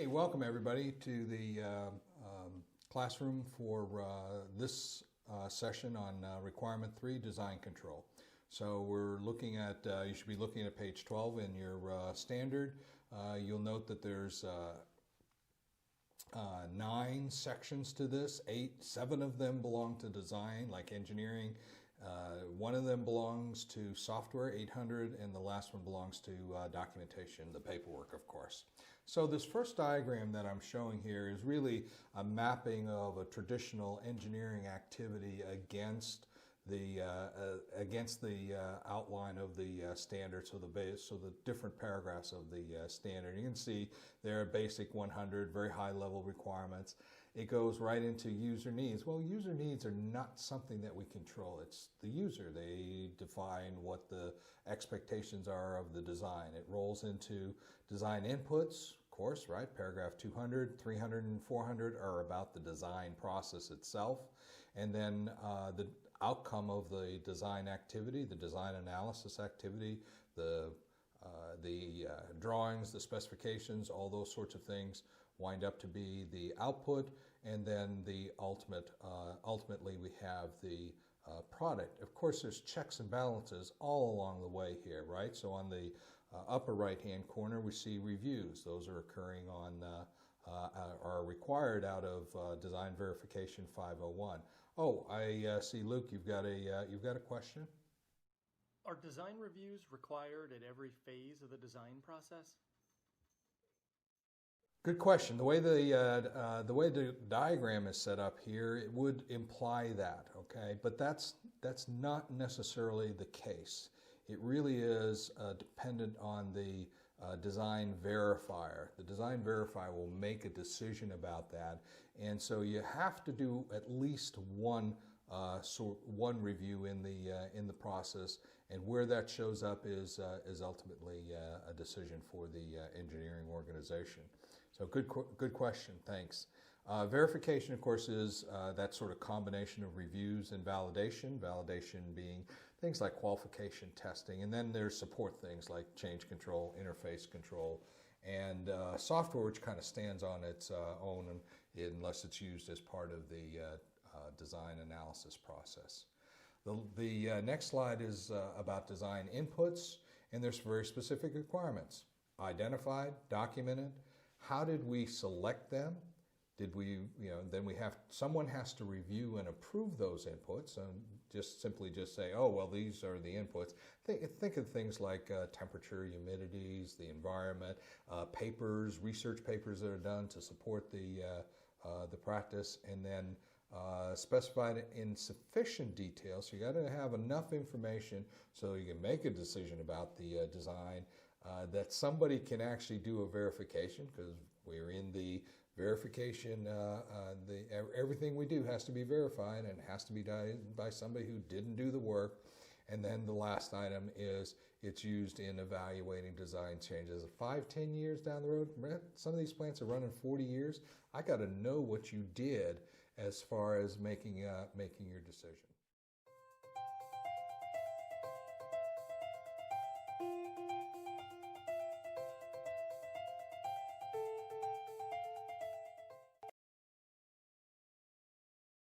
Hey, welcome everybody to the classroom for this session on Requirement 3, Design Control. So we're looking at, you should be looking at page 12 in your standard. You'll note that there's 9 sections to this, 7 of them belong to design, like engineering. 1 of them belongs to software, 800, and the last one belongs to documentation, the paperwork, of course. So this first diagram that I'm showing here is really a mapping of a traditional engineering activity against the outline of the standard, so the different paragraphs of the standard. You can see there are basic 100, very high level requirements. It goes right into user needs. Well, user needs are not something that we control. It's the user. They define what the expectations are of the design. It rolls into design inputs, of course, right? Paragraph 200, 300, and 400 are about the design process itself. And then the outcome of the design activity, the design analysis activity, the drawings, the specifications, all those sorts of things wind up to be the output, and then the ultimately we have the product. Of course, there's checks and balances all along the way here, right? So on the upper right-hand corner, we see reviews. Those are occurring on, are required out of Design Verification 501. Oh, I see, Luke, you've got a question? Are design reviews required at every phase of the design process? Good question. The way the diagram is set up here, it would imply that, okay? But that's not necessarily the case. It really is dependent on the design verifier. The design verifier will make a decision about that, and so you have to do at least one review in the process, and where that shows up is ultimately a decision for the engineering organization. So good question, thanks. Verification, of course, is that sort of combination of reviews and validation. Validation being things like qualification testing, and then there's support things like change control, interface control, and software, which kind of stands on its own unless it's used as part of the design analysis process. The next slide is about design inputs, and there's very specific requirements. Identified, documented. How did we select them? Did we, then someone has to review and approve those inputs, and simply say, oh, well, these are the inputs. Think of things like temperature, humidities, the environment, papers, research papers that are done to support the practice, and then specified in sufficient detail. So you got to have enough information so you can make a decision about the design, that somebody can actually do a verification, because we're in the verification, everything we do has to be verified and has to be done by somebody who didn't do the work. And then the last item is it's used in evaluating design changes. 5-10 years down the road, some of these plants are running 40 years. I got to know what you did as far as making your decision.